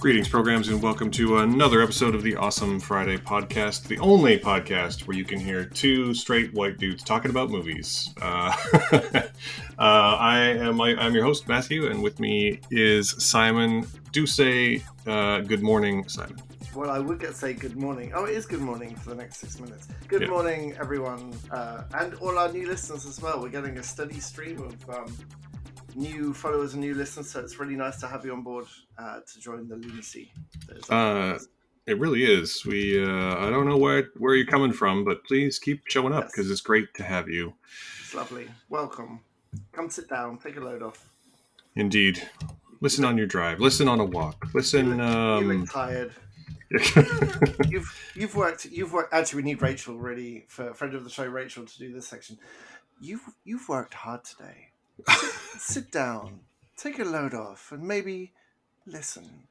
Greetings, programs, and welcome to another episode of the Awesome Friday podcast, the only podcast where you can hear two straight white dudes talking about movies. I'm your host, Matthew, and with me is Simon. Do say good morning, Simon. Well, I would say good morning. Oh, it is good morning for the next 6 minutes. Good morning, everyone, and all our new listeners as well. We're getting a steady stream of new followers and new listeners, so it's really nice to have you on board to join the lunacy. It really is. I don't know where you're coming from, but please keep showing up because it's great to have you. It's lovely. Welcome. Come sit down. Take a load off. Indeed. Listen on your drive. Listen on a walk. Listen. You look tired. You've worked. Actually, we need Rachel really for friend of the show, Rachel, to do this section. You've worked hard today. Sit down, take a load off, and maybe listen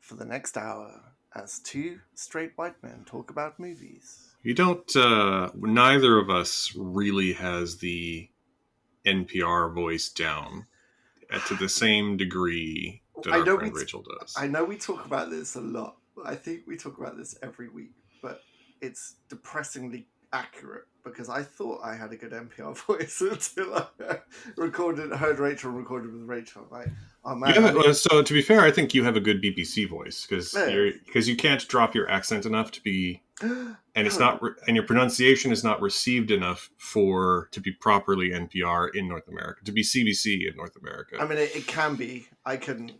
for the next hour as two straight white men talk about movies. You don't. Neither of us really has the NPR voice down to the same degree that our friend Rachel does. I know we talk about this a lot. I think we talk about this every week, but it's depressingly accurate because I thought I had a good NPR voice until I heard Rachel recorded with Rachel. Like, oh man! So to be fair, I think you have a good BBC voice because you can't drop your accent enough to be, and it's not, and your pronunciation is not received enough to be properly NPR in North America, to be CBC in North America. I mean, it can be. I can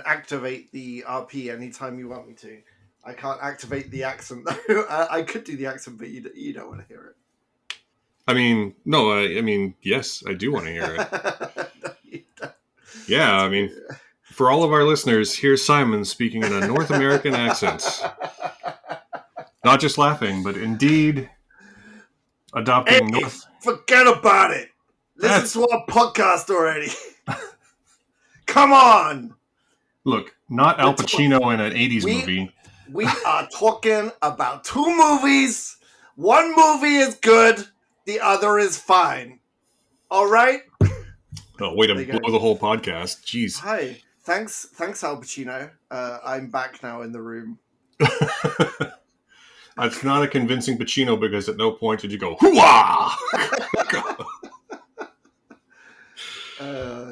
activate the RP anytime you want me to. I can't activate the accent though. I could do the accent, but you don't want to hear it. I mean, no. I mean, yes, I do want to hear it. No, you don't. Yeah, I mean, for all of our listeners, here's Simon speaking in a North American accent. Not just laughing, but indeed adopting Forget about it. Listen to our podcast already. Come on. Look, not Al Pacino in an 80s movie. We are talking about two movies. One movie is good. The other is fine. All right? Oh, way to blow the whole podcast. Jeez. Hi. Thanks, Al Pacino. I'm back now in the room. It's not a convincing Pacino because at no point did you go, hoo-ah!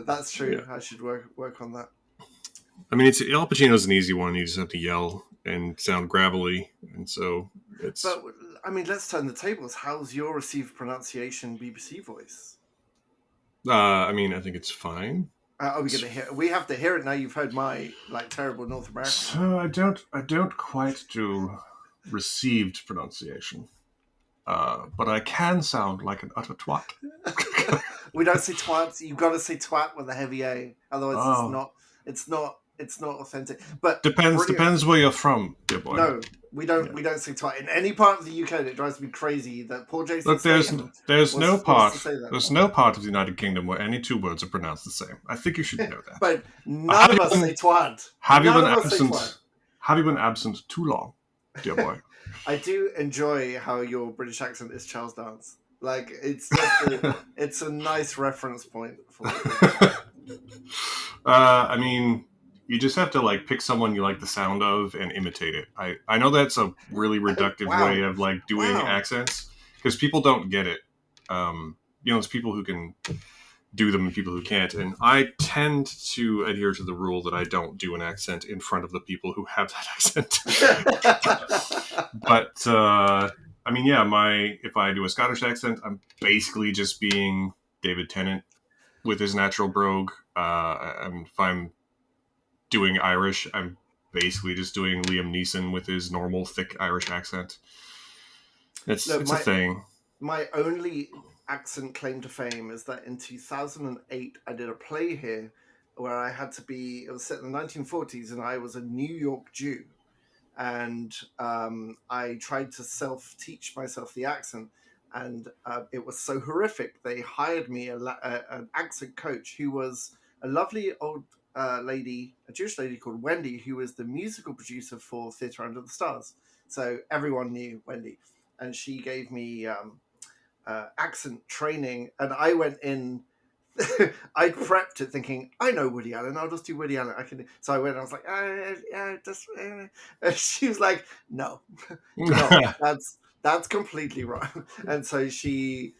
That's true. Yeah. I should work on that. I mean, Al Pacino's an easy one. You just have to yell and sound gravelly. And so it's... But, I mean, let's turn the tables. How's your received pronunciation BBC voice? I mean, I think it's fine. Are we going to hear? We have to hear it now. You've heard my terrible North American. So I don't quite do received pronunciation, but I can sound like an utter twat. We don't say twat. You've got to say twat with a heavy A. Otherwise, it's not authentic. But depends where you're from, dear boy. No, we don't. Yeah. We don't say twat in any part of the UK. It drives me crazy that poor Jason. Look, there's no part of the United Kingdom where any two words are pronounced the same. I think you should know that. But none of us say twat. Have you been absent too long, dear boy? I do enjoy how your British accent is Charles Dance. Like it's just it's a nice reference point for me. I mean, you just have to pick someone you like the sound of and imitate it. I know that's a really reductive way of doing accents because people don't get it. There's people who can do them and people who can't. And I tend to adhere to the rule that I don't do an accent in front of the people who have that accent. But I mean, if I do a Scottish accent, I'm basically just being David Tennant with his natural brogue. And if I'm doing Irish, I'm basically just doing Liam Neeson with his normal thick Irish accent. It's a thing. My only accent claim to fame is that in 2008 I did a play here where I had to be, it was set in the 1940s and I was a New York Jew, and I tried to self-teach myself the accent, and it was so horrific. They hired me an accent coach who was a lovely old lady, a Jewish lady called Wendy, who was the musical producer for Theatre Under the Stars. So everyone knew Wendy, and she gave me accent training, and I went in I prepped it thinking I know Woody Allen. I'll just do Woody Allen. I can. So I went. I was like, just. And she was like, no, no, that's completely wrong. And so she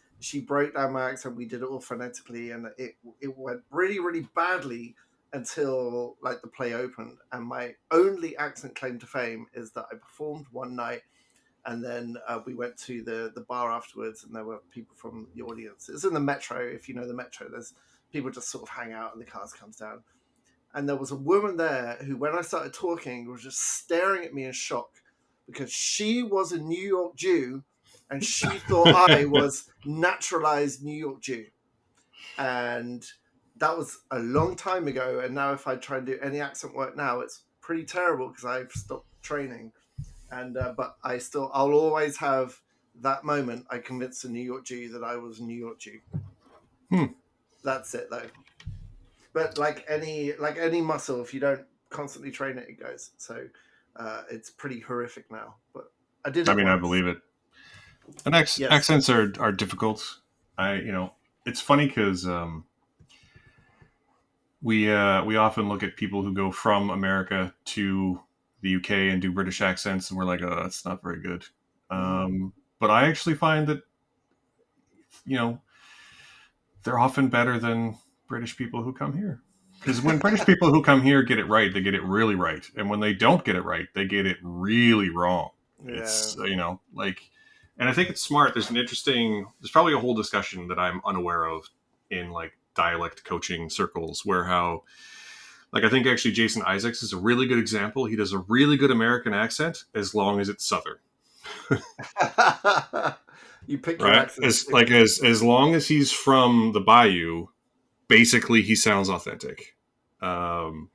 broke down my accent. We did it all phonetically, and it went really really badly until like the play opened. And my only accent claim to fame is that I performed one night, and then we went to the bar afterwards, and there were people from the audience. It's in the metro. If you know the metro, there's people just sort of hang out, and the cars comes down. And there was a woman there who, when I started talking, was just staring at me in shock because she was a New York Jew, and she thought I was naturalized New York Jew. And that was a long time ago. And now, if I try and do any accent work now, it's pretty terrible because I've stopped training. And but I'll always have that moment. I convinced a New York Jew that I was a New York Jew. Hmm. That's it though. But like any muscle, if you don't constantly train it, it goes. So it's pretty horrific now. But I did I it mean, I once. believe it. And Yes. accents are difficult. It's funny because we often look at people who go from America to the UK and do British accents, and we're like, oh, that's not very good. Mm. But I actually find that you know they're often better than British people who come here. Because when British people who come here get it right, they get it really right, and when they don't get it right, they get it really wrong. Yeah. It's like, and I think it's smart. There's probably a whole discussion that I'm unaware of in like dialect coaching circles where how like I think actually Jason Isaacs is a really good example. He does a really good American accent as long as it's Southern, You pick your right? accents. As long as he's from the Bayou, basically he sounds authentic. Um,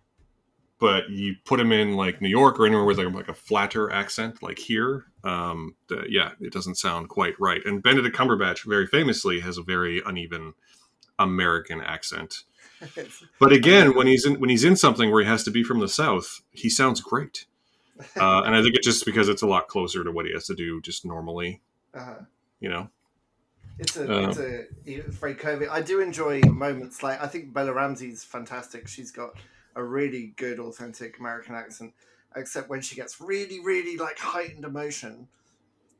but you put him in like New York or anywhere with like a flatter accent, like here, yeah, it doesn't sound quite right. And Benedict Cumberbatch, very famously, has a very uneven American accent. But again, Uneven. when he's in something where he has to be from the South, he sounds great. And I think it's just because it's a lot closer to what he has to do just normally, uh-huh. you know. It's a Uh, it's a it's very curvy. I do enjoy moments like I think Bella Ramsey's fantastic. She's got a really good authentic American accent, except when she gets really really like heightened emotion.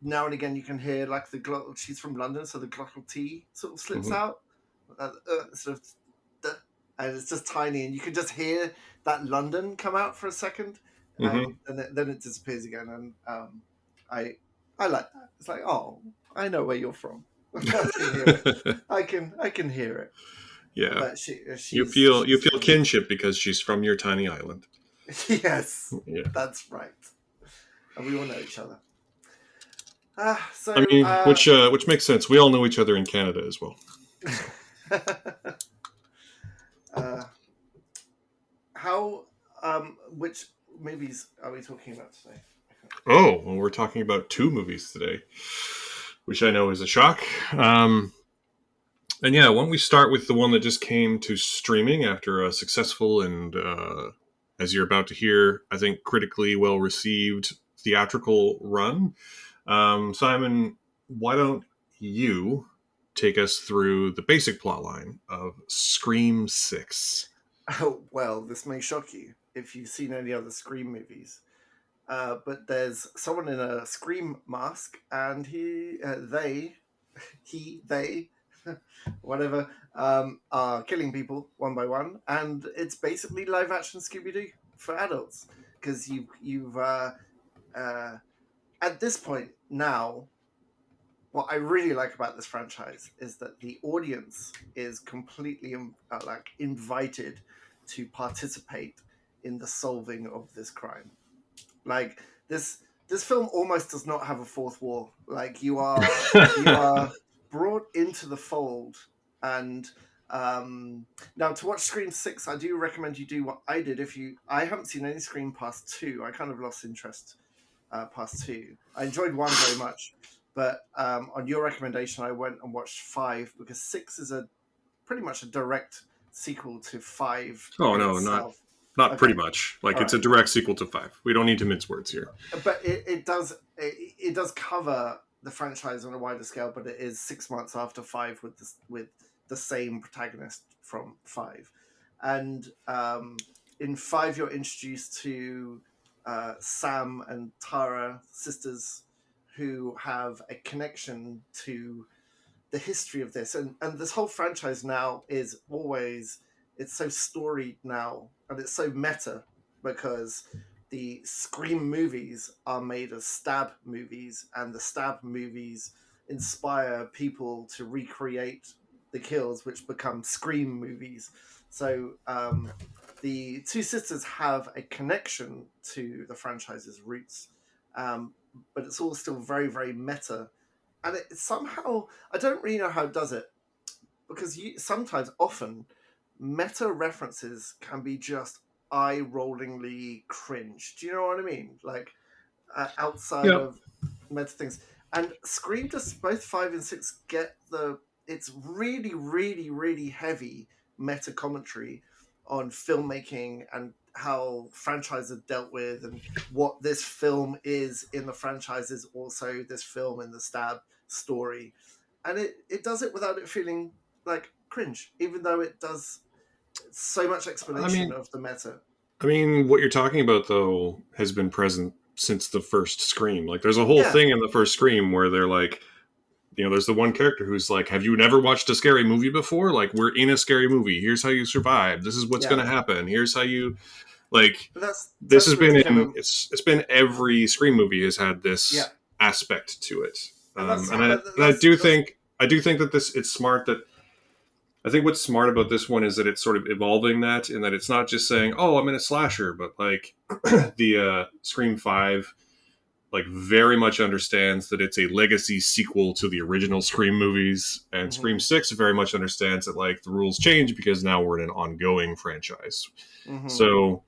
Now and again, you can hear like the glottal. She's from London, so the glottal T sort of slips mhm, out, sort of, and it's just tiny, and you can just hear that London come out for a second, mhm. and then it disappears again. And I I like that. It's like, oh, I know where you're from. I can hear it. I can hear it. Yeah, But you she's feel she's phenomenal. kinship because she's from your tiny island. Yes, Yeah. that's right. And we all know each other. I So mean, which makes sense. We all know each other in Canada as well. uh, how which movies are we talking about today? Oh, well, we're talking about two movies today, which I know is a shock. And yeah, why don't we start with the one that just came to streaming after a successful and, as you're about to hear, I think critically well received theatrical run. Simon, why don't you take us through the basic plotline of Scream 6? Oh well, this may shock you if you've seen any other Scream movies. But there's someone in a Scream mask, and they, whatever, are killing people one by one, and it's basically live action Scooby Doo for adults because uh, at this point now, what I really like about this franchise is that the audience is completely like invited to participate in the solving of this crime. Like this film almost does not have a fourth wall. Like you are brought into the fold, and now to watch Scream 6, I do recommend you do what I did. If you I haven't seen any Scream past 2. I kind of lost interest past 2. I enjoyed 1 very much, but on your recommendation, I went and watched 5 because 6 is a pretty much a direct sequel to 5 Oh in no, not itself. pretty Okay, much. Like all it's right, a direct sequel to 5. We don't need to mince words here. but it does cover the franchise on a wider scale. But it is 6 months after 5 with the same protagonist from 5. And in 5, you're introduced to Sam and Tara, sisters, who have a connection to the history of this. And this whole franchise now is always, it's so storied now, and it's so meta, because the Scream movies are made as stab movies, and the stab movies inspire people to recreate the kills, which become Scream movies. So the two sisters have a connection to the franchise's roots, but it's all still very, very meta. And it somehow, I don't really know how it does it, because sometimes, often, meta references can be just eye-rollingly cringe. Do you know what I mean? Like, outside Yep. of meta things. And Scream, just both 5 and 6 get the, it's really, really, really heavy meta commentary on filmmaking and how franchises are dealt with, and what this film is in the franchise is also this film in the stab story. And it does it without it feeling like cringe, even though it does so much I explanation mean, of the meta. what you're talking about though has been present since the first Scream. Like, there's a whole Yeah, thing in the first Scream where they're like, there's the one character who's like, "Have you never watched a scary movie before? Like, we're in a scary movie. Here's how you survive. This is what's yeah. going to happen. Here's how you like." But that's This has testament been to in Kevin. it's been every Scream movie has had Yeah, this aspect to it, and that's and but I do think that this it's smart that I think what's smart about this one is that it's sort of evolving that, in that it's not just saying, "Oh, I'm in a slasher," but like the Scream 5 like very much understands that it's a legacy sequel to the original Scream movies, and Scream mm-hmm, 6 very much understands that like the rules change because now we're in an ongoing franchise. mm-hmm, So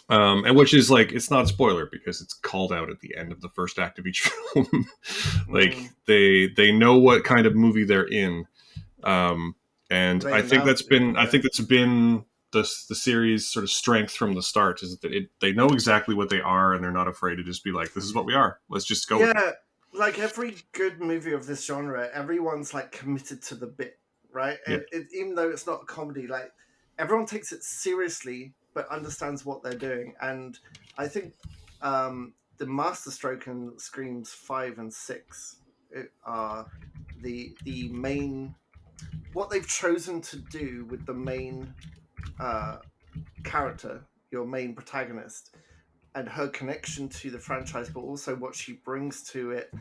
and which is like, it's not a spoiler because it's called out at the end of the first act of each film. mm-hmm. Like, they know what kind of movie they're in. Um, and They announced it. I Yeah, think that's been the series' sort of strength from the start, is that they know exactly what they are, and they're not afraid to just be like, "This is what we are. Let's just go with it." yeah. Like every good movie of this genre, everyone's like committed to the bit, right? Yeah. And even though it's not a comedy, like everyone takes it seriously, but understands what they're doing. And I think the masterstroke in Screams 5 and 6 are the main, what they've chosen to do with the main uh, character, your main protagonist, and her connection to the franchise, but also what she brings to it,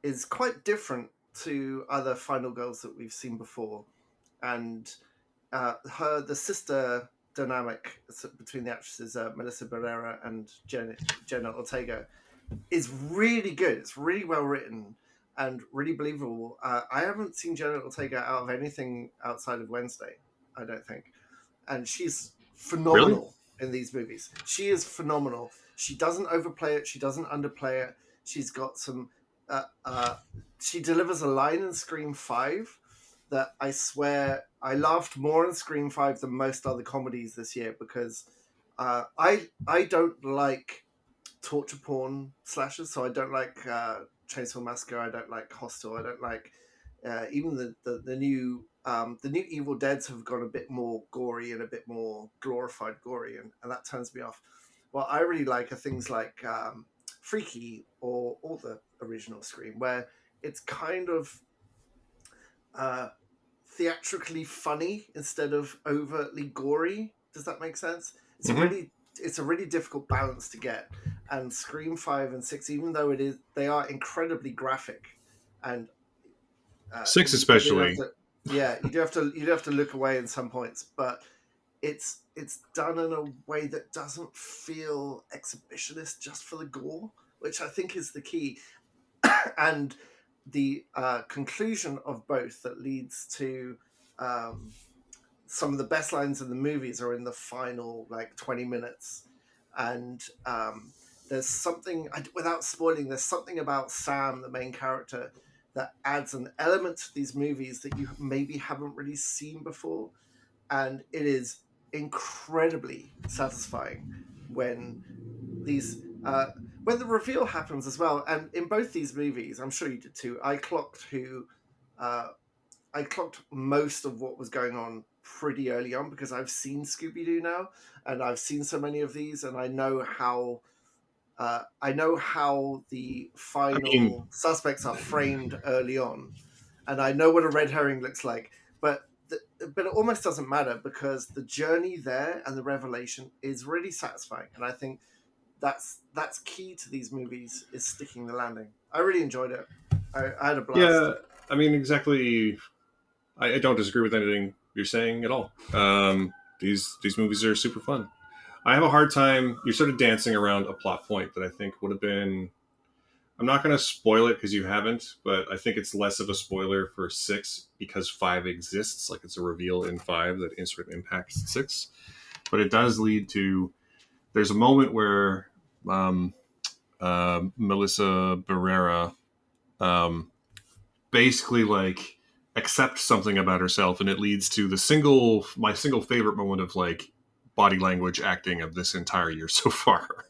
is quite different to other Final Girls that we've seen before. And the sister dynamic between the actresses Melissa Barrera and Jenna Ortega is really good. It's really well written and really believable. I haven't seen Jenna Ortega out of anything outside of Wednesday, I don't think, and she's Really? phenomenal in these movies. She is phenomenal. She doesn't overplay it. She doesn't underplay it. She's got some. Uh, uh, she delivers a line in Scream 5 that I swear I laughed more in Scream 5 than most other comedies this year, because I don't like torture porn slashers, so I don't like Chainsaw Massacre. I don't like Hostel. I don't like even the new Evil Deads have gone a bit more gory and a bit more glorified gory, and that turns me off. What I really like are things like Freaky or the original Scream, where it's kind of uh, theatrically funny instead of overtly gory. Does that make sense? Mm-hmm. It's a really difficult balance to get. And Scream 5 and 6, even though they are incredibly graphic, and 6 you do have especially. to, yeah, you do have to look away in some points, but it's done in a way that doesn't feel exhibitionist just for the gore, which I think is the key. And the conclusion of both that leads to um, some of the best lines in the movies are in the final like 20 minutes. And there's something, without spoiling, there's something about Sam, the main character, that adds an element to these movies that you maybe haven't really seen before. And it is incredibly satisfying when these when the reveal happens as well. And in both these movies, I'm sure you did too, I clocked who uh, I clocked most of what was going on pretty early on because I've seen Scooby Doo now, and I've seen so many of these, and I know how the I mean, final suspects are framed early on, and I know what a red herring looks like. But but it almost doesn't matter because the journey there and the revelation is really satisfying, and I think that's key to these movies is sticking the landing. I really enjoyed it. I had a blast. yeah, I mean, exactly. I don't disagree with anything you're saying at all. These movies are super fun. I have a hard time. You're sort of dancing around a plot point that I think would have been. I'm not going to spoil it because you haven't, but I think it's less of a spoiler for six because five exists. Like it's a reveal in five that sort of impacts six, but it does lead to. There's a moment where Melissa Barrera um, basically like accepts something about herself, and it leads to my single favorite moment of like body language acting of this entire year so far.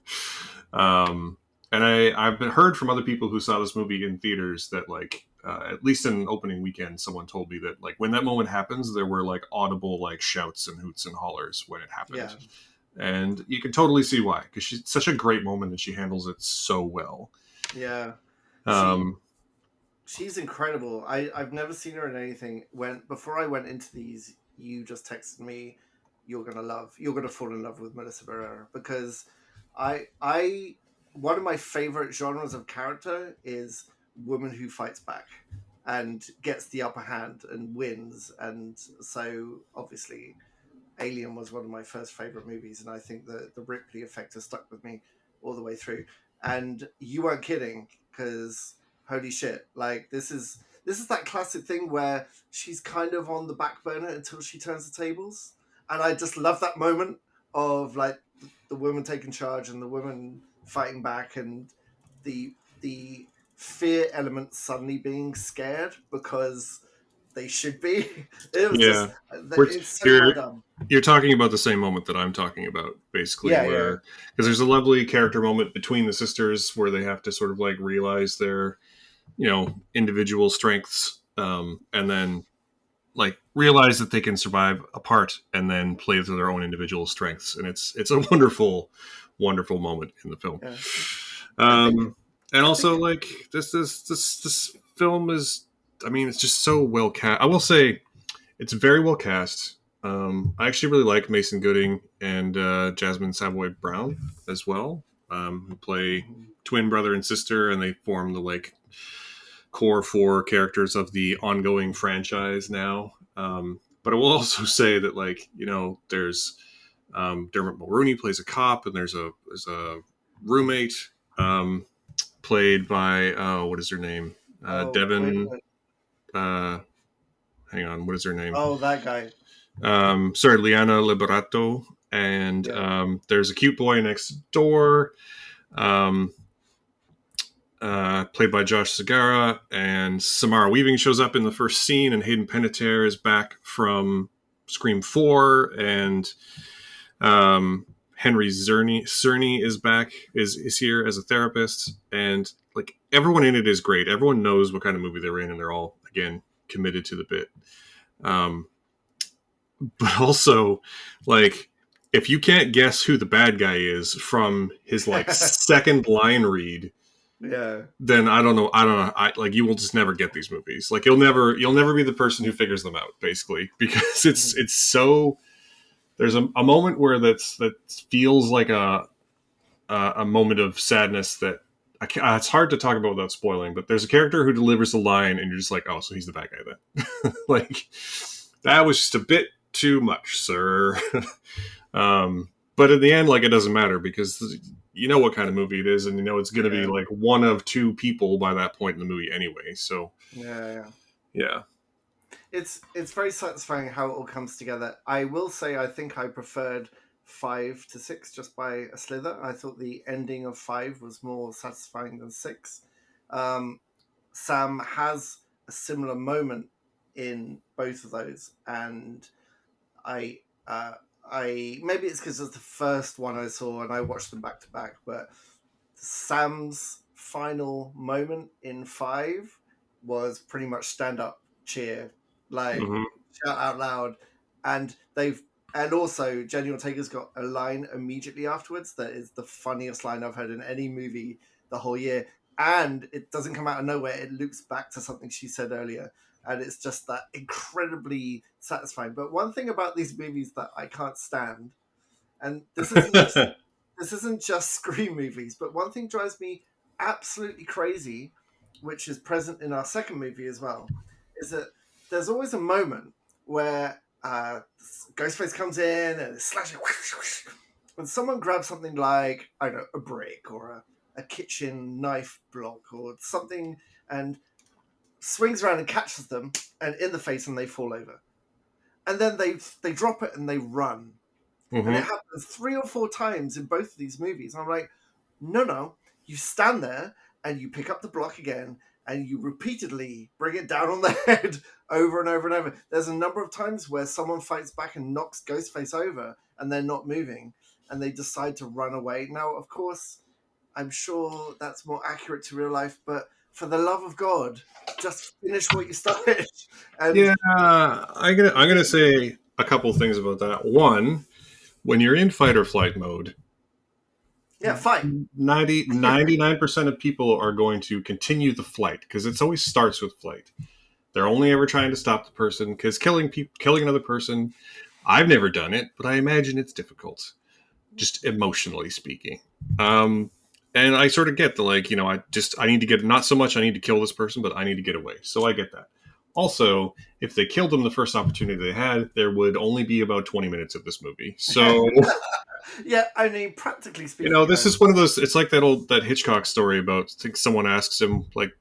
Um, and I've been heard from other people who saw this movie in theaters that like at least in opening weekend, someone told me that like when that moment happens, there were like audible like shouts and hoots and hollers when it happened, Yeah, and you can totally see why because she's such a great moment and she handles it so well. yeah. She Um, she's incredible. I've never seen her in anything. When before I went into these, you just texted me, you're gonna fall in love with Melissa Barrera because I one of my favorite genres of character is woman who fights back and gets the upper hand and wins. And so obviously Alien was one of my first favorite movies, and I think the Ripley effect has stuck with me all the way through. And you weren't kidding, because holy shit, like this is that classic thing where she's kind of on the back burner until she turns the tables, and I just love that moment of like the woman taking charge and the woman fighting back, and the fear element suddenly being scared because they should be. It was just yeah, we're, it's so well you're done. you're talking about the same moment that I'm talking about, basically, Yeah, yeah, where because there's a lovely character moment between the sisters where they have to sort of like realize their individual strengths, and then like realize that they can survive apart and then play to their own individual strengths, and it's a wonderful, wonderful moment in the film. yeah. I think Um, and I also think like this film is, I mean, it's just so well cast. I will say it's very well cast. I actually really like Mason Gooding and Jasmine Savoy Brown as well, who play twin brother and sister, and they form the like core four characters of the ongoing franchise now. But I will also say that like there's Dermot Mulroney plays a cop, and there's a roommate um, played by what is her name? wait a Devin. minute. Uh, Hang on, what is her name? Oh, that guy. Sorry, Liana Liberato, and Yeah, there's a cute boy next door, um, played by Josh Segarra, and Samara Weaving shows up in the first scene, and Hayden Panettiere is back from Scream 4, and Henry Cerny is back, is here as a therapist, and like everyone in it is great. Everyone knows what kind of movie they're in, and they're all again committed to the bit. Um, but also like if you can't guess who the bad guy is from his like second line read, yeah. then I don't know, like you will just never get these movies. Like you'll never be the person who figures them out, basically, because it's so there's a moment where that feels like a moment of sadness that it's hard to talk about without spoiling, but there's a character who delivers a line and you're just like, oh, so he's the bad guy then. Like that was just a bit too much, sir. But in the end, like it doesn't matter because you know what kind of movie it is, and you know it's going to be Yeah, like one of two people by that point in the movie anyway. So yeah, yeah. yeah, It's very satisfying how it all comes together. I will say I think I preferred 5 to 6 just by a slither. I thought the ending of 5 was more satisfying than 6. Um, Sam has a similar moment in both of those, and I uh, I maybe it's because it's the first one I saw and I watched them back to back, but Sam's final moment in 5 was pretty much stand up cheer like Mm-hmm. shout out loud, and they've and also Jenny Ortega's got a line immediately afterwards that is the funniest line I've heard in any movie the whole year, and it doesn't come out of nowhere. It loops back to something she said earlier, and it's just that incredibly satisfying. But one thing about these movies that I can't stand, and this isn't just Scream movies, but one thing drives me absolutely crazy, which is present in our second movie as well, is that there's always a moment where Ghostface comes in and is slashing, and someone grabs something like, I don't know, a brick or a kitchen knife block or something, and swings around and catches them and in the face, and they fall over. And then they drop it and they run, and it Mm-hmm. happens 3 or 4 times in both of these movies. And I'm like, no, you stand there and you pick up the block again and you repeatedly bring it down on the head over and over and over. There's a number of times where someone fights back and knocks Ghostface over and they're not moving and they decide to run away. Now, of course, I'm sure that's more accurate to real life, but for the love of God, just finish what you started. And Yeah, I'm gonna say a couple things about that. One, when you're in fight or flight mode, yeah, fight. 99% of people are going to continue the flight because it always starts with flight. They're only ever trying to stop the person because killing another person. I've never done it, but I imagine it's difficult, just emotionally speaking. Um, and I sort of get the like, I need to get not so much I need to kill this person, but I need to get away. So I get that. Also, if they killed them the first opportunity they had, there would only be about 20 minutes of this movie. So Yeah, I mean, practically speaking, this is one of those. It's like that Hitchcock story about. I think someone asks him like,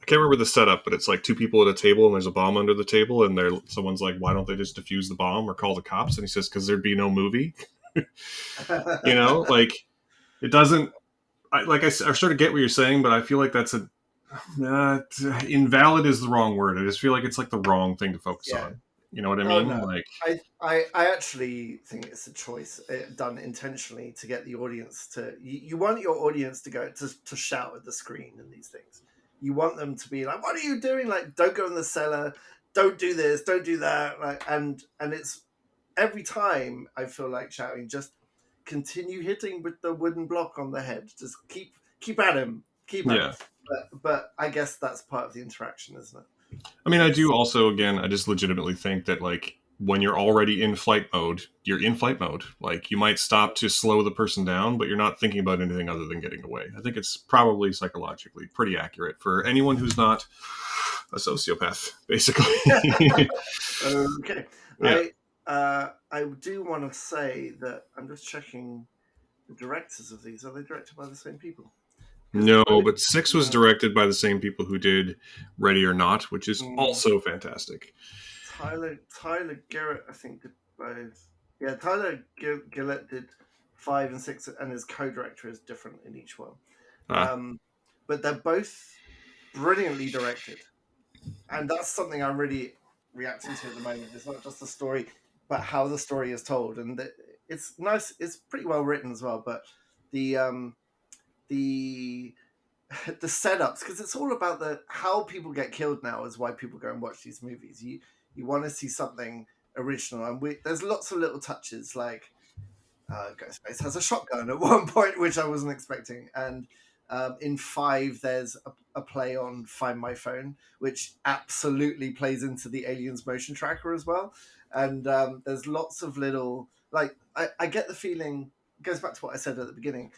I can't remember the setup, but it's like two people at a table and there's a bomb under the table, and someone's like, "Why don't they just defuse the bomb or call the cops?" And he says, "Because there'd be no movie." Like it doesn't. I sort of get what you're saying, but I feel like that's invalid is the wrong word. I just feel like it's like the wrong thing to focus yeah. on. You know what I Oh mean? no, Like, I actually think it's a choice done intentionally to get the audience to. You want your audience to go to shout at the screen and these things. You want them to be like, "What are you doing? Like, don't go in the cellar. Don't do this. Don't do that." Like, and it's every time I feel like shouting, just continue hitting with the wooden block on the head. Just keep at him. Keep at him. yeah. But I guess that's part of the interaction, isn't it? I mean, I It's do also, again, I just legitimately think that, like, when you're already in flight mode, you're in flight mode. Like, you might stop to slow the person down, but you're not thinking about anything other than getting away. I think it's probably psychologically pretty accurate for anyone who's not a sociopath, basically. okay. Yeah. I do want to say that I'm just checking the directors of these. Are they directed by the same people? Because No, both but Six was directed by the same people who did Ready or Not, which is mm, also fantastic. Tyler Garrett, I think, did both. Yeah, Tyler Gillett did 5 and 6, and his co-director is different in each one. Ah, Um, but they're both brilliantly directed, and that's something I'm really reacting to at the moment. It's not just the story, but how the story is told, and it's nice. It's pretty well written as well. But the the the setups, because it's all about the how people get killed now is why people go and watch these movies. You want to see something original, and there's lots of little touches like Ghostface has a shotgun at one point, which I wasn't expecting. And in 5, there's a play on Find My Phone, which absolutely plays into the Aliens motion tracker as well. And there's lots of little, like, I get the feeling, it goes back to what I said at the beginning.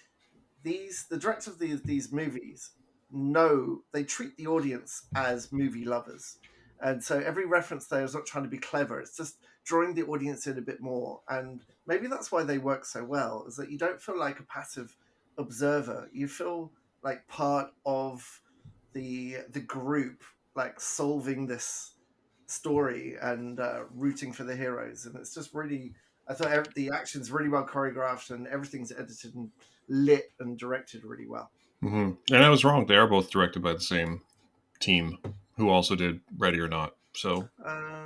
The directors of these movies know they treat the audience as movie lovers. And so every reference there is not trying to be clever. It's just drawing the audience in a bit more. And maybe that's why they work so well, is that you don't feel like a passive observer. You feel like part of the group, like solving this story and rooting for the heroes. And it's just really, I thought the action's really well choreographed and everything's edited and lit and directed really well. hmm and I was wrong. They are both directed by the same team who also did Ready or Not. So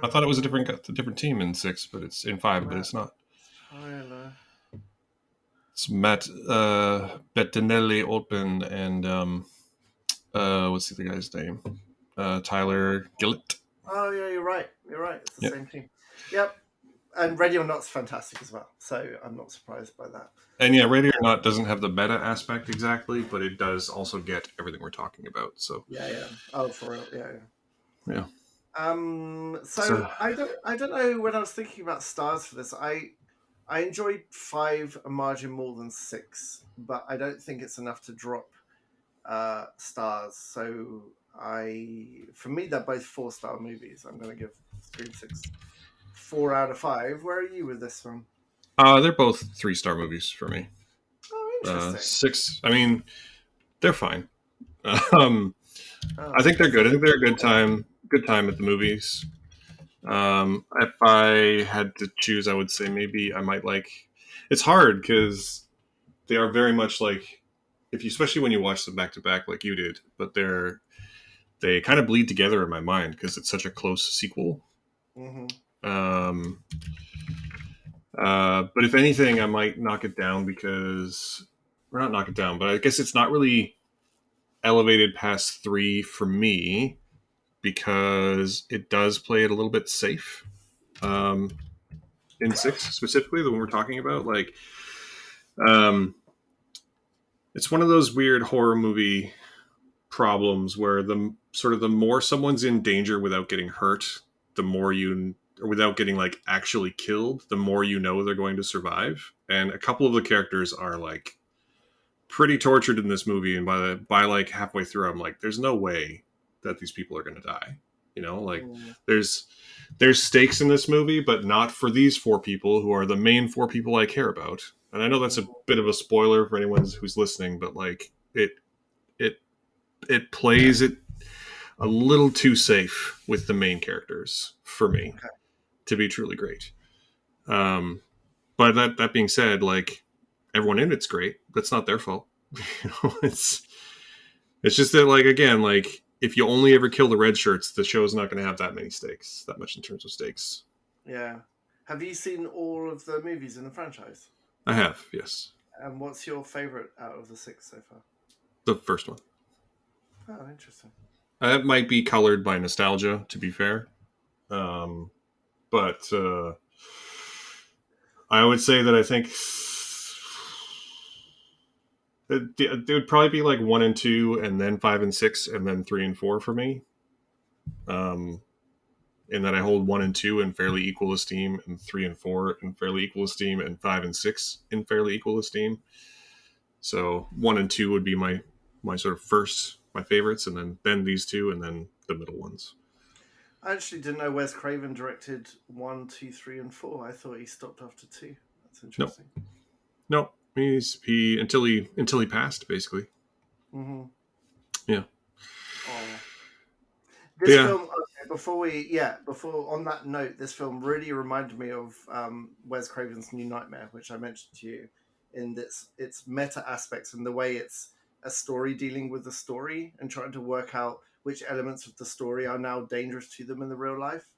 I thought it was Uh, a different team in 6, but it's in 5, but Matt it's not. Tyler. It's Matt Bettinelli Open and what's the other guy's name? Tyler Gillett. Oh yeah, you're right. You're right. It's the Yeah. same team. Yep. And Ready or Not's fantastic as well. So I'm not surprised by that. And yeah, Ready or Not doesn't have the meta aspect exactly, but it does also get everything we're talking about. So Yeah, yeah. Oh, for real. Yeah, yeah. yeah. So So I don't know. When I was thinking about stars for this, I enjoyed five a margin more than six, but I don't think it's enough to drop stars. So for me, they're both 4-star movies. I'm going to give Scream Six 4 out of 5. Where are you with this one? they're both 3-star movies for me. Oh, interesting. Six. I mean, they're fine. Um, I Oh, think they're good. I six. think they're a good time. Good time at the movies. If I had to choose, I would say maybe I might like. It's hard because they are very much like if you, especially when you watch them back to back like you did. But they kind of bleed together in my mind because it's such a close sequel. Mm-hmm. Um, but if anything, I might knock it down because, or not knock it down, but I guess it's not really elevated past 3 for me because it does play it a little bit safe. Um, in 6 specifically, the one we're talking about, like, um, it's one of those weird horror movie problems where the sort of the more someone's in danger without getting hurt, the more you or without getting like actually killed, the more you know they're going to survive. And a couple of the characters are like pretty tortured in this movie, and by like halfway through, I'm like, there's no way that these people are going to die. You know, like Mm. there's there's stakes in this movie, but not for these 4 people who are the main 4 people I care about. And I know that's a bit of a spoiler for anyone who's listening, but like it it plays it a little too safe with the main characters for me Okay. to be truly great. Um, but that being said, like everyone in it's great. That's not their fault. You know, it's just that like again, like if you only ever kill the red shirts, the show's not going to have that many stakes, that much in terms of stakes. Yeah. Have you seen all of the movies in the franchise? I have, yes, And what's your favorite out of the six so far? the first one. Oh, interesting. It might be colored by nostalgia, to be fair, but I would say that I think it would probably be like 1 and 2, and then 5 and 6, and then 3 and 4 for me. Um, in that I hold 1 and 2 in fairly equal esteem, and 3 and 4 in fairly equal esteem, and 5 and 6 in fairly equal esteem. So 1 and 2 would be my sort of first my favorites, and then these two, and then the middle ones. I actually didn't know Wes Craven directed one, two, three, and four. I thought he stopped after two. That's No, interesting. no, he until he passed basically. Mm-hmm. Yeah, Oh, but this yeah. film. Okay, before on that note, this film really reminded me of Wes Craven's New Nightmare, which I mentioned to you, in its meta aspects and the way it's a story dealing with the story and trying to work out which elements of the story are now dangerous to them in the real life.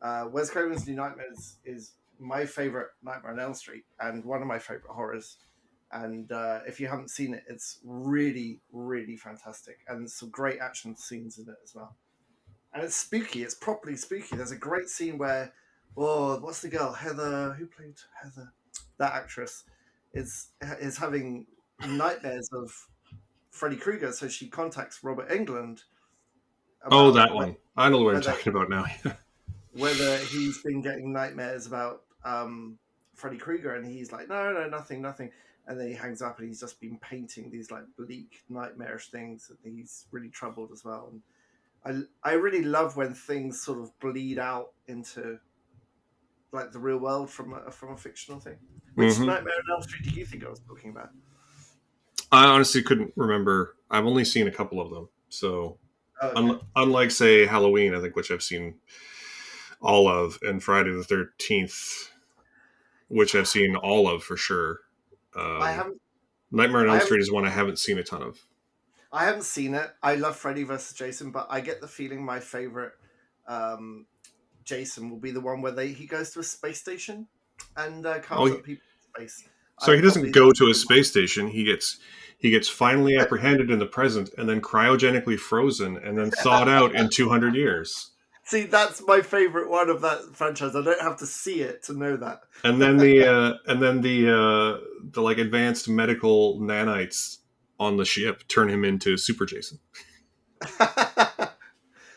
Wes Craven's New Nightmare is my favorite Nightmare on Elm Street and one of my favorite horrors. And if you haven't seen it, it's really, really fantastic, and some great action scenes in it as well. And it's spooky. It's properly spooky. There's a great scene where, oh, what's the girl? Heather. Who played Heather? That actress is having nightmares of Freddy Krueger. So she contacts Robert Englund Oh, about that one. I know what you're whether talking about now. whether he's been getting nightmares about Freddy Krueger, and he's like, no, no, nothing, nothing. And then he hangs up, and he's just been painting these like bleak, nightmarish things, and he's really troubled as well. And I really love when things sort of bleed out into like the real world from a fictional thing. Which Hmm. Nightmare on Elm Street do you think I was talking about? I honestly couldn't remember. I've only seen a couple of them, so Oh, okay. unlike say Halloween, I think, which I've seen all of, and Friday the 13th, which I've seen all of for sure. I Um, haven't. Nightmare on I Elm haven't. Street is one I haven't seen a ton of. I haven't seen it. I love Freddy versus Jason, but I get the feeling my favorite um, Jason will be the one where he goes to a space station and Oh, carves up people in space. so he doesn't Probably go that's to a the space station. He gets finally apprehended in the present, and then cryogenically frozen, and then thawed out in 200 years. See, that's my favorite one of that franchise. I don't have to see it to know that. And then the like advanced medical nanites on the ship turn him into Super Jason.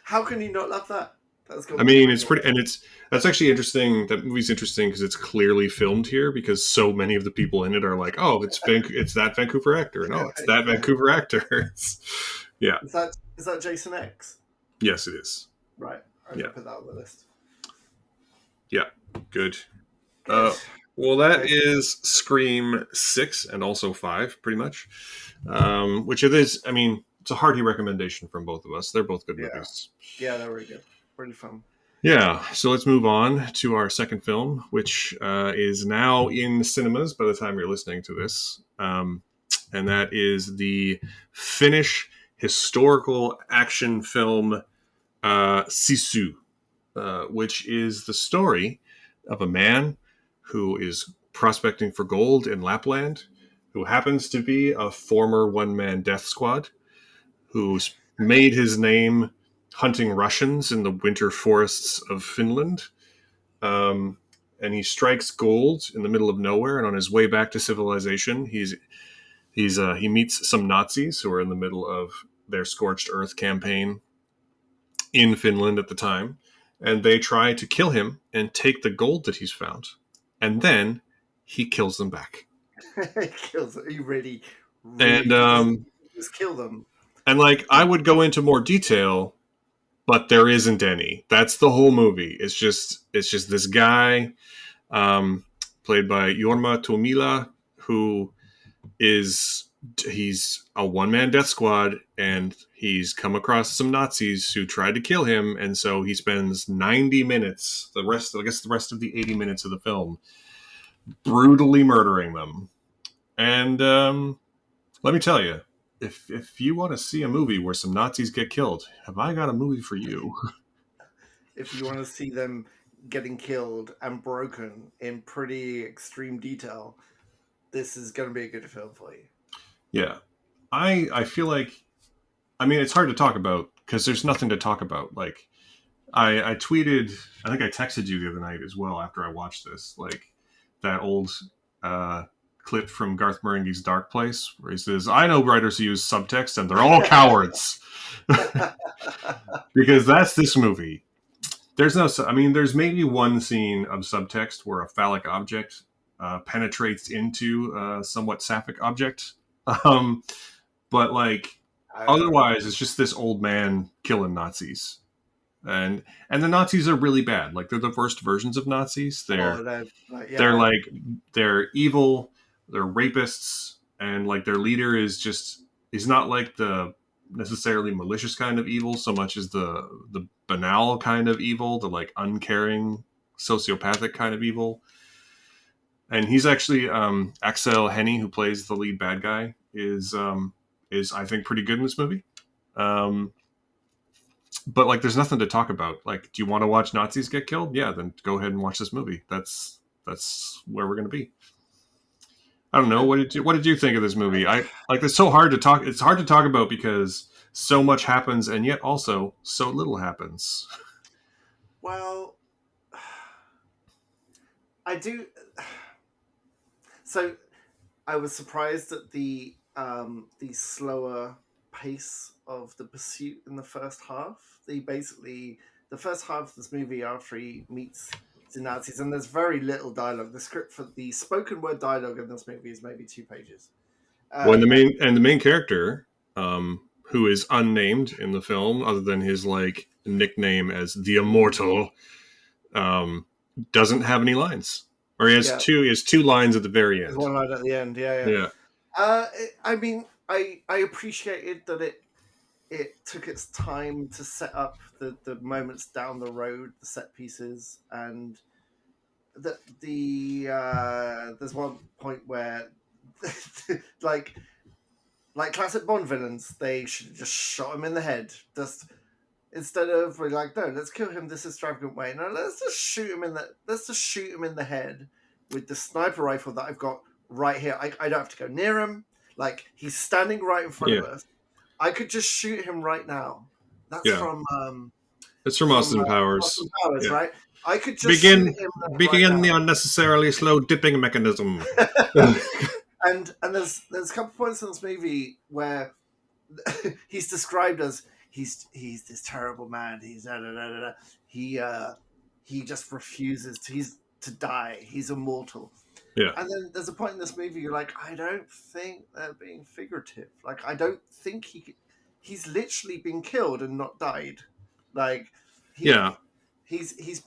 How can you not love that? That's got I to be mean, really it's pretty, and it's that's actually interesting. That movie's interesting because it's clearly filmed here because so many of the people in it are like, oh, it's that Vancouver actor, and oh, it's that yeah. Vancouver actor. Yeah, Is that Jason X? yes, it is. Right. I'm Yeah, gonna put that on the list. yeah, good. Good. Uh, well, that Okay. is Scream 6 and also 5, pretty much. Which it is, I mean, it's a hearty recommendation from both of us. They're both good Yeah. movies. Yeah, they're really good. Really fun. Yeah, so let's move on to our second film, which is now in cinemas by the time you're listening to this. And that is the Finnish historical action film Sisu, which is the story of a man who is prospecting for gold in Lapland, who happens to be a former one man death squad, who's made his name hunting Russians in the winter forests of Finland. Um, and he strikes gold in the middle of nowhere. And on his way back to civilization, he meets some Nazis who are in the middle of their scorched earth campaign in Finland at the time, and they try to kill him and take the gold that he's found, and then he kills them back. He kills it. He really, And really just kill them. like I would go into more detail, but there isn't any. That's the whole movie. It's just this guy, um, played by Jorma Tomila, who is he's a one man death squad, and he's come across some Nazis who tried to kill him, and so he spends 90 minutes, the rest of the 80 minutes of the film, brutally murdering them. And let me tell you, if you want to see a movie where some Nazis get killed, have I got a movie for you? If you want to see them getting killed and broken in pretty extreme detail, this is going to be a good film for you. Yeah, I feel like, I mean, it's hard to talk about because there's nothing to talk about. Like I tweeted, I think I texted you the other night as well after I watched this, like that old uh, clip from Garth Marenghi's Dark Place where he says, "I know writers who use subtext and they're all cowards," because that's this movie. There's no, I mean, there's maybe one scene of subtext where a phallic object penetrates into a somewhat sapphic object, um, but like Oh, otherwise, it's just this old man killing Nazis. And the Nazis are really bad. Like they're the worst versions of Nazis. oh, they're like, They're yeah. like they're evil. They're rapists, and like their leader is just he's not like the necessarily malicious kind of evil so much as the banal kind of evil, the like uncaring sociopathic kind of evil. And he's actually Axel Henny, who plays the lead bad guy, is I think pretty good in this movie. Um, but like there's nothing to talk about. Like, do you want to watch Nazis get killed? Yeah, then go ahead and watch this movie. That's where we're going to be. I don't know. Good. What did you think of this movie? I like it's so hard to talk. It's hard to talk about because so much happens and yet also so little happens. Well, I do. So I was surprised at the slower pace of the pursuit in the first half. The first half of this movie after he meets the Nazis, and there's very little dialogue. The script for the spoken word dialogue in this movie is maybe 2 pages. When And the main character, who is unnamed in the film, other than his like nickname as the Immortal, um, doesn't have any lines, or yeah, he has two lines at the very there's end. one line at the end. Yeah, yeah. Yeah, I mean, I appreciated that it took its time to set up the moments down the road, the set pieces, and there's one point where like like classic Bond villains, they should have just shot him in the head. Just instead of we're like, no, let's kill him this extravagant way. No, let's just shoot him in the head with the sniper rifle that I've got right here. I don't have to go near him. Like he's standing right in front yeah, of us. I could just shoot him right now. That's yeah. from It's from from Austin Austin Powers. Powers, Yeah. right? I could just see Begin him there right begin the now. unnecessarily slow dipping mechanism. And there's a couple points in this movie where he's described as he's this terrible man. He's da, da, da, da, da. He just refuses to die. He's immortal. Yeah. And then there's a point in this movie you're like, I don't think they're being figurative. Like I don't think he's literally been killed and not died. Like he Yeah. he's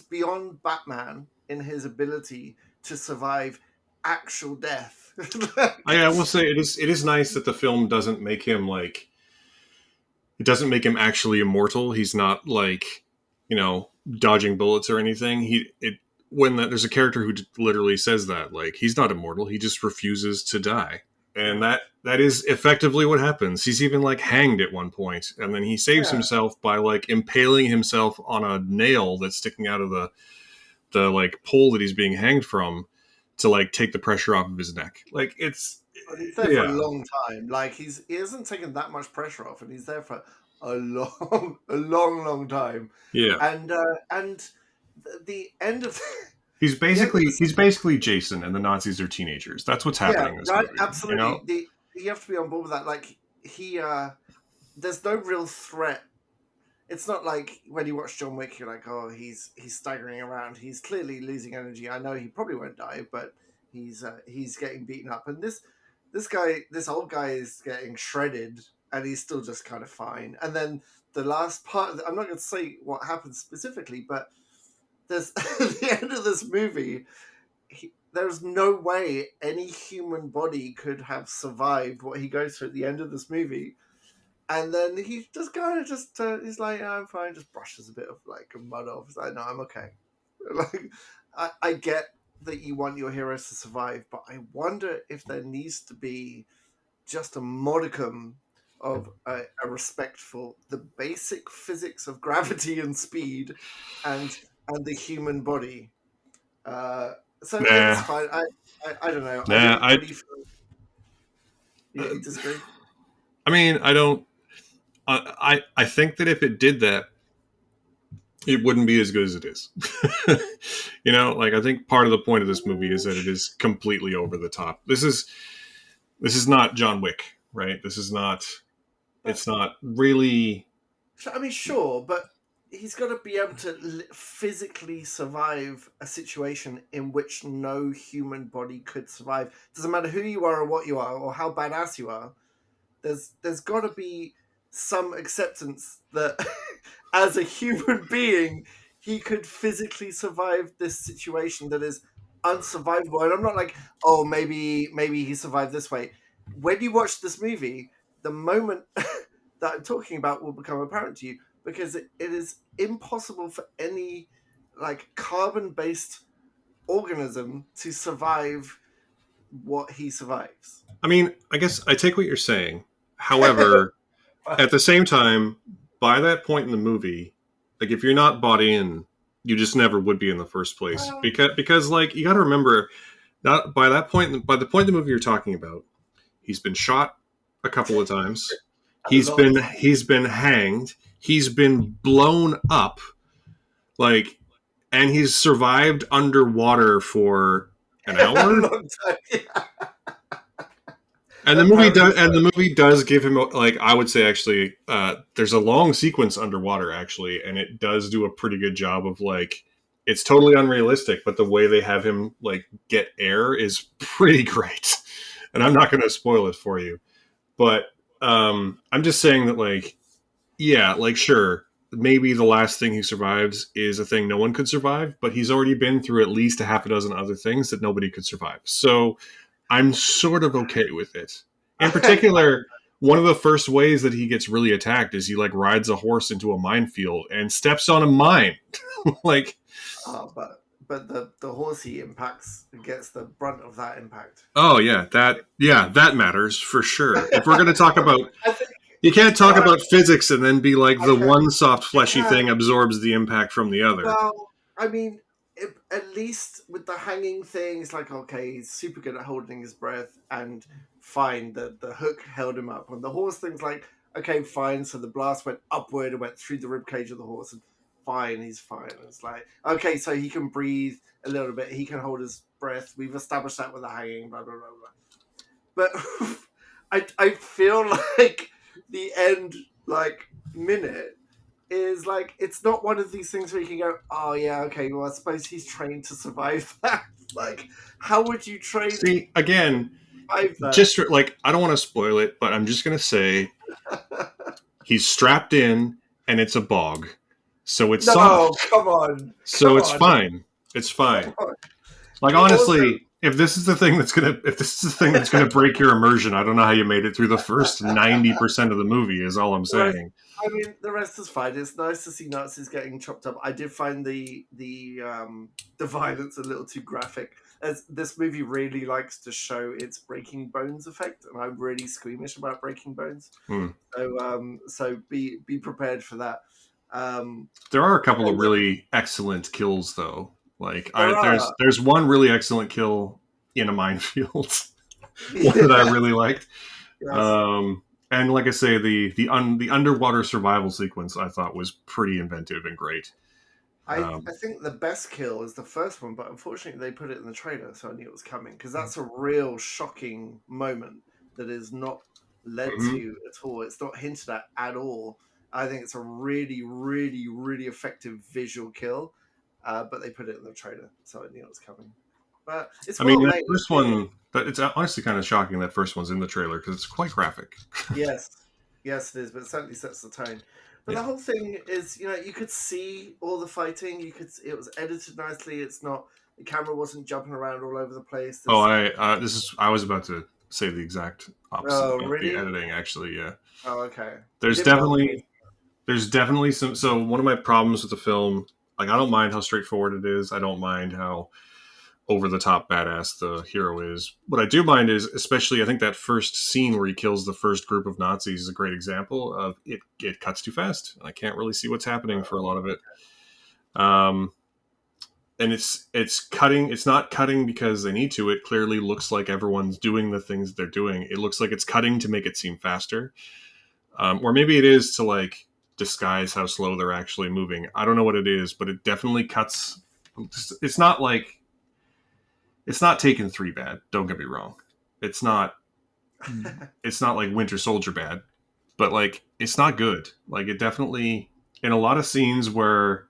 beyond Batman in his ability to survive actual death. I will say it is nice that the film doesn't make him like it doesn't make him actually immortal. He's not like, dodging bullets or anything. There's a character who literally says that, like, he's not immortal. He just refuses to die. And that is effectively what happens. He's even like hanged at one point, and then he saves Yeah. himself by like impaling himself on a nail that's sticking out of the like pole that he's being hanged from to like take the pressure off of his neck. Like it's But he's there for a yeah. long time. Like he hasn't taken that much pressure off, and he's there for a long, a long, long time. Yeah. And the end of He's the end of basically this, he's basically Jason and the Nazis are teenagers. That's what's yeah, happening in this right, movie. You absolutely. know? You have to be on board with that. Like there's no real threat. It's not like when you watch John Wick, you're like, oh, he's staggering around. He's clearly losing energy. I know he probably won't die, but he's getting beaten up. And this old guy is getting shredded, and he's still just kind of fine. And then the last part, I'm not going to say what happens specifically, but there's at the end of this movie, there's no way any human body could have survived what he goes through at the end of this movie. And then he just kind of he's like, I'm fine, just brushes a bit of like mud off. He's like, no, I'm okay. Like, I get that you want your heroes to survive, but I wonder if there needs to be just a modicum of a respect for the basic physics of gravity and speed, and the human body. So it's Nah. fine. I don't know. I Nah. didn't really feel. You disagree? I mean, I don't. I think that if it did that, it wouldn't be as good as it is. Like I think part of the point of this movie is that it is completely over the top. This is not John Wick, right? This is not. But It's not really. I mean, sure, but he's got to be able to physically survive a situation in which no human body could survive. Doesn't matter who you are or what you are or how badass you are. There's got to be some acceptance that as a human being he could physically survive this situation that is unsurvivable. And I'm not like, oh, maybe he survived this way. When you watch this movie, the moment that I'm talking about will become apparent to you, because it is impossible for any like carbon-based organism to survive what he survives. I mean, I guess I take what you're saying. However, at the same time, by that point in the movie, like if you're not bought in, you just never would be in the first place. Well, Because like you got to remember, not by that point, by the point in the movie you're talking about, he's been shot a couple of times. a He's lot of been time. he's been hanged. He's been blown up, like, and he's survived underwater for an A hour. long time. Yeah. And the movie Apparently does, so. and the movie does give him like I would say actually, there's a long sequence underwater actually, and it does do a pretty good job of like it's totally unrealistic, but the way they have him like get air is pretty great. And I'm not going to spoil it for you, but I'm just saying that like yeah, like sure, maybe the last thing he survives is a thing no one could survive, but he's already been through at least a half a dozen other things that nobody could survive. So I'm sort of okay with it. In I, particular, one of the first ways that he gets really attacked is he like rides a horse into a minefield and steps on a mine. Like, but the horse he impacts gets the brunt of that impact. oh yeah, that matters for sure. If we're gonna talk about I think you can't talk uh, about physics and then be like I the can. one soft I fleshy can. thing absorbs the impact from the other. Well, I mean, at least with the hanging thing, it's like, okay, he's super good at holding his breath, and fine, the hook held him up. On the horse thing's like, okay, fine. So the blast went upward and went through the ribcage of the horse, and fine, he's fine. It's like, okay, so he can breathe a little bit, he can hold his breath. We've established that with the hanging, blah blah blah blah. But I feel like the end like minute is like, it's not one of these things where you can go, oh yeah, okay, well I suppose he's trained to survive that. Like, how would you train to See, again, survive that? just like, I don't want to spoil it, but I'm just gonna say he's strapped in and it's a bog, so it's No, soft, come on, so come it's on, fine. It's come fine. on. Like, You also, honestly, if this is the thing that's gonna break your immersion, I don't know how you made it through the first 90% of the movie. Is all I'm the rest, saying. I mean, the rest is fine. It's nice to see Nazis getting chopped up. I did find the violence a little too graphic. As this movie really likes to show its breaking bones effect, and I'm really squeamish about breaking bones. Hmm. So be prepared for that. There are a couple of And really excellent kills, though. Like, there are, there's one really excellent kill in a minefield, one that I yeah, really liked. yes. Um, and like I say, the underwater survival sequence I thought was pretty inventive and great. I think the best kill is the first one, but unfortunately they put it in the trailer, so I knew it was coming, because that's a real shocking moment that is not led Mhm. to at all. It's not hinted at all. I think it's a really, really, really effective visual kill, but they put it in the trailer, so I knew it was coming. But it's I mean, well that made. first one, it's honestly kind of shocking that first one's in the trailer because it's quite graphic. Yes, yes, it is, but it certainly sets the tone. But the Yeah. whole thing is, you could see all the fighting. It was edited nicely. It's not, the camera wasn't jumping around all over the place. Oh, This, I was about to say the exact opposite oh about the really? editing. Actually, yeah. Oh, okay. It There's didn't bother me. definitely there's definitely some. So one of my problems with the film, like, I don't mind how straightforward it is. I don't mind how over the top badass the hero is. What I do mind is, especially, I think that first scene where he kills the first group of Nazis is a great example of it. It cuts too fast, and I can't really see what's happening for a lot of it. Um, and it's cutting. It's not cutting because they need to. It clearly looks like everyone's doing the things they're doing. It looks like it's cutting to make it seem faster, or maybe it is to like disguise how slow they're actually moving. I don't know what it is, but it definitely cuts. It's not like it's not Taken 3 bad. Don't get me wrong. It's not. It's not like Winter Soldier bad, but like it's not good. Like, it definitely, in a lot of scenes where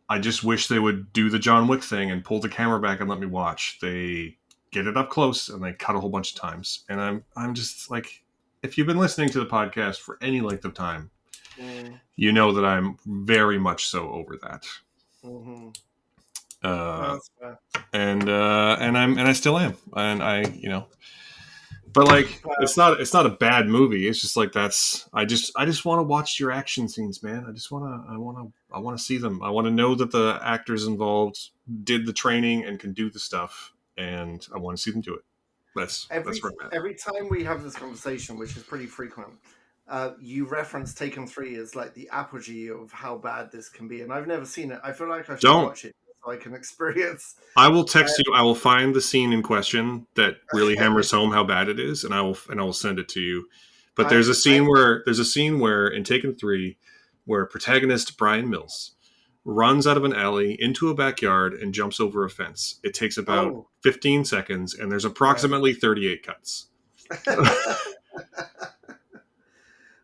I just wish they would do the John Wick thing and pull the camera back and let me watch. They get it up close and they cut a whole bunch of times, and I'm just like, if you've been listening to the podcast for any length of time, Mm, you know that I'm very much so over that. mm-hmm. Uh, That's fair. and I still am, and but like, Well, it's not a bad movie. It's just like, I just want to watch your action scenes, man. I want to see them. I want to know that the actors involved did the training and can do the stuff, and I want to see them do it. every That's where I'm at. every time we have this conversation, which is pretty frequent, you reference Taken 3 as like the apogee of how bad this can be, and I've never seen it. I feel like I should Don't. watch it so I can experience. I will text you. I will find the scene in question that really hammers home how bad it is, and I will send it to you. But I, I there's a scene where in Taken 3 where protagonist Brian Mills runs out of an alley into a backyard and jumps over a fence. It takes about oh 15 seconds, and there's yeah. approximately 38 cuts.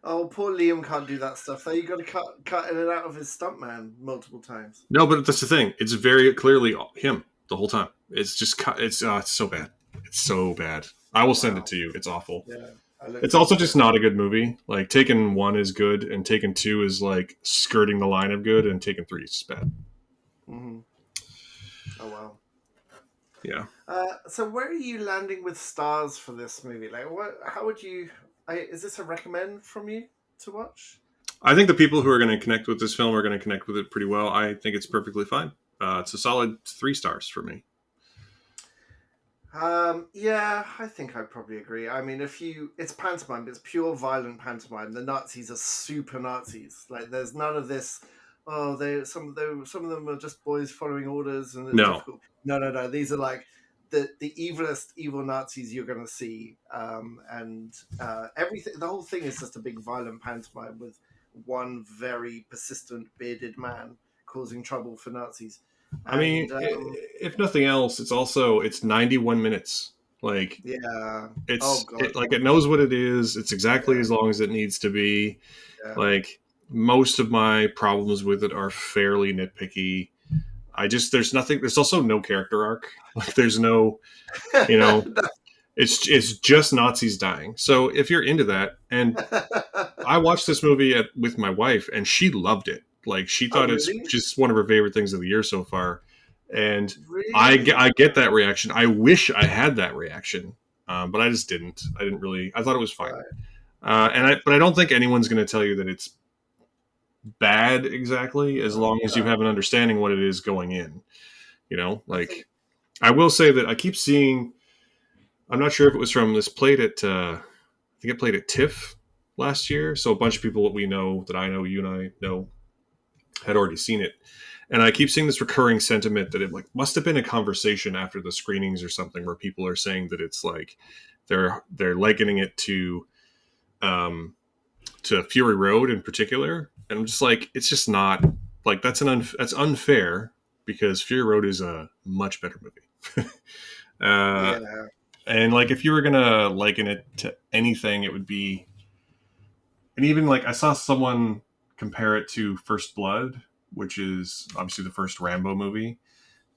Oh, poor Liam can't do that stuff. Though you got to cut in and out of his stuntman multiple times. No, but that's the thing. It's very clearly him the whole time. It's just it's so bad. It's so bad. I will send it Wow. to you. It's awful. Yeah, I look It's forward also to just it. not a good movie. Like, Taken 1 is good, and Taken 2 is like skirting the line of good, and Taken 3 is just bad. Hmm. Oh wow. Yeah. So where are you landing with stars for this movie? Like, what? How would you? Is this a recommend from you to watch? I think the people who are going to connect with this film are going to connect with it pretty well. I think it's perfectly fine. It's a solid 3 stars for me. Yeah, I think I'd probably agree. I mean, it's pantomime, it's pure violent pantomime. The Nazis are super Nazis. Like, there's none of this. Oh, some of them are just boys following orders, and it's No. difficult. No, no, no. These are like the evilest evil Nazis you're going to see, and everything. The whole thing is just a big violent pantomime with one very persistent bearded man causing trouble for Nazis. I mean, And if nothing else, it's 91 minutes. Like yeah, oh it's god, it like it knows what it is. It's exactly yeah, as long as it needs to be. yeah. Like most of my problems with it are fairly nitpicky. There's nothing. There's also no character arc. Like there's no, you know, it's just Nazis dying. So if you're into that, and I watched this movie with my wife, and she loved it. Like she Oh thought it's really? just one of her favorite things of the year so far. And I Really? get that reaction. I wish I had that reaction, but I just didn't. I didn't really. I thought it was fine. Right. But I don't think anyone's going to tell you that it's bad exactly, as long as you have an understanding what it is going in. I think. Like I will say that I keep seeing. I'm not sure if it was from this played at. I think it played at TIFF last year. So a bunch of people that we know, that I know, you and I know, had already seen it. And I keep seeing this recurring sentiment that it like must have been a conversation after the screenings or something where people are saying that it's like they're likening it um, to Fury Road in particular. And I'm just like, it's just not like that's unfair because Fury Road is a much better movie. uh, Yeah. and like if you were gonna liken it to anything, it would be, and even like I saw someone compare it to First Blood, which is obviously the first Rambo movie.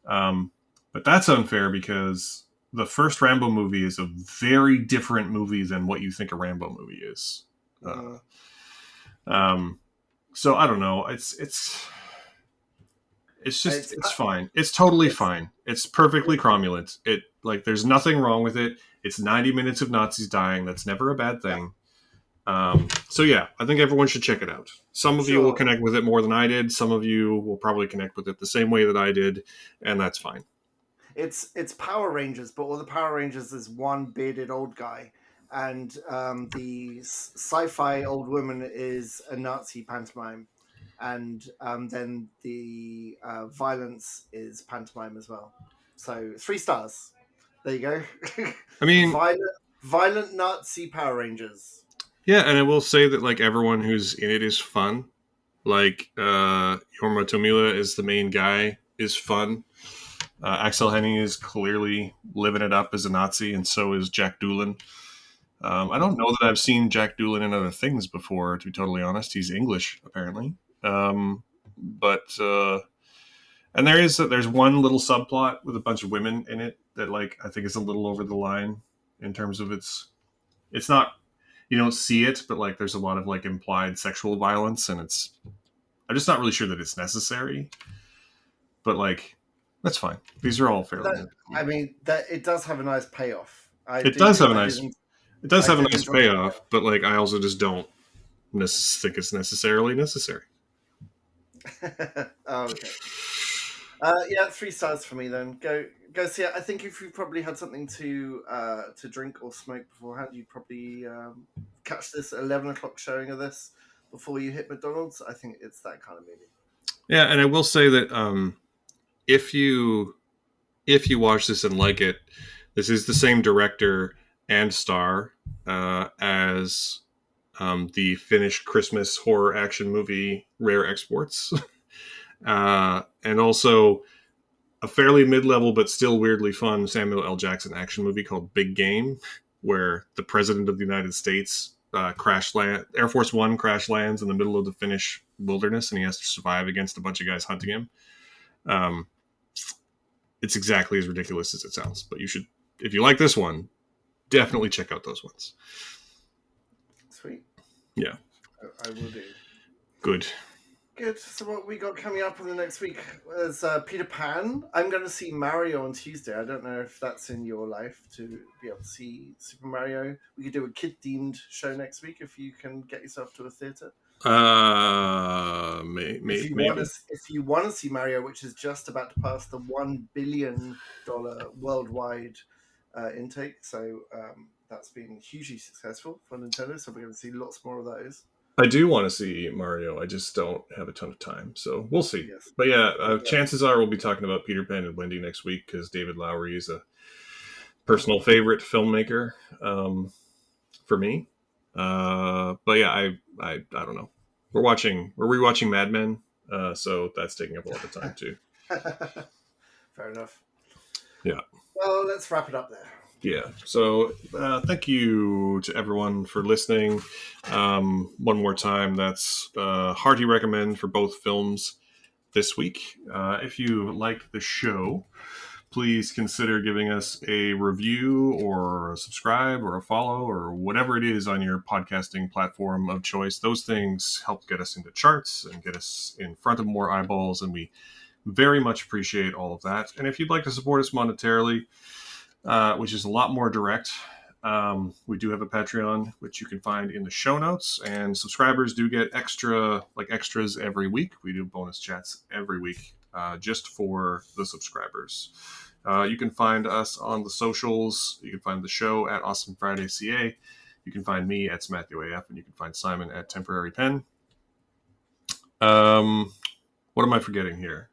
Um, but that's unfair because the first Rambo movie is a very different movie than what you think a Rambo movie is. Uh, Mm. um, so I don't know. It's It's fine. It's totally it's fine. It's perfectly it, cromulent. It like there's nothing wrong with it. It's 90 minutes of Nazis dying. That's never a bad yeah, thing. So yeah, I think everyone should check it out. Some of you will sure. connect with it more than I did. Some of you will probably connect with it the same way that I did, and that's fine. It's Power Rangers, but all the Power Rangers is one bearded old guy, and the sci-fi old woman is a Nazi pantomime, and then the violence is pantomime as well. So 3 stars. There you go. I mean, Violent Nazi Power Rangers. yeah, and I will say that like everyone who's in it is fun. Like Yorma Tomila is the main guy, is fun. Axel Henning is clearly living it up as a Nazi, and so is Jack Doolan. I don't Mm. know that I've seen Jack Doolan in other things before, to be totally honest. He's English, apparently. But and there's one little subplot with a bunch of women in it that like I think is a little over the line in terms of it's not, you don't see it, but like there's a lot of like implied sexual violence, and I'm just not really sure that it's necessary. But like that's fine. These are all But fairly that, I nitpicky. mean, that it does have a nice payoff. It does have a I nice didn't it does I have a did nice enjoy the payoff, but like I also just don't think it's necessarily necessary. payoff. Oh, okay. Yeah, 3 stars for me then. Go see it. I think if you probably had something to drink or smoke beforehand, you'd probably catch this 11 o'clock showing of this before you hit McDonald's. I think it's that kind of movie. Yeah, and I will say that if you watch this and like it, this is the same director and star as the Finnish Christmas horror action movie Rare Exports, and also a fairly mid-level but still weirdly fun Samuel L. Jackson action movie called Big Game, where the president of the United States Air Force One crash lands in the middle of the Finnish wilderness, and he has to survive against a bunch of guys hunting him. Um, it's exactly as ridiculous as it sounds, but you should, if you like this one, definitely check out those ones. Sweet. Yeah, I will do. good. Good. So what we got coming up in the next week is Peter Pan. I'm going to see Mario on Tuesday. I don't know if that's in your life to be able to see Super Mario. We could do a kid-themed show next week if you can get yourself to a theater. Maybe. If you want to see Mario, which is just about to pass the $1 billion worldwide intake, so that's been hugely successful for Nintendo. So we're going to see lots more of those. I do want to see Mario. I just don't have a ton of time, so we'll see. Yes. But yeah, Yeah. chances are we'll be talking about Peter Pan and Wendy next week because David Lowery is a personal favorite filmmaker for me. But yeah, I don't know. We're rewatching Mad Men, so that's taking up a lot of time too. Fair enough. Yeah. Well, let's wrap it up there. Yeah. So thank you to everyone for listening. One more time, that's hearty recommend for both films this week. If you like the show, please consider giving us a review or a subscribe or a follow or whatever it is on your podcasting platform of choice. Those things help get us into charts and get us in front of more eyeballs, and we very much appreciate all of that. And if you'd like to support us monetarily, which is a lot more direct, we do have a Patreon, which you can find in the show notes, and subscribers do get extras every week. We do bonus chats every week just for the subscribers. You can find us on the socials. You can find the show at Awesome Friday CA. You can find me at Matthew AF, and you can find Simon at Temporary Pen. What am I forgetting here?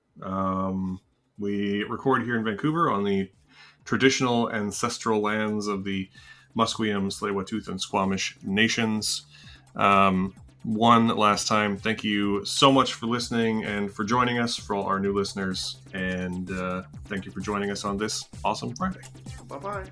We record here in Vancouver on the traditional ancestral lands of the Musqueam, Tsleil-Waututh, and Squamish nations. One last time, thank you so much for listening and for joining us, for all our new listeners, and thank you for joining us on this awesome Friday. Bye-bye.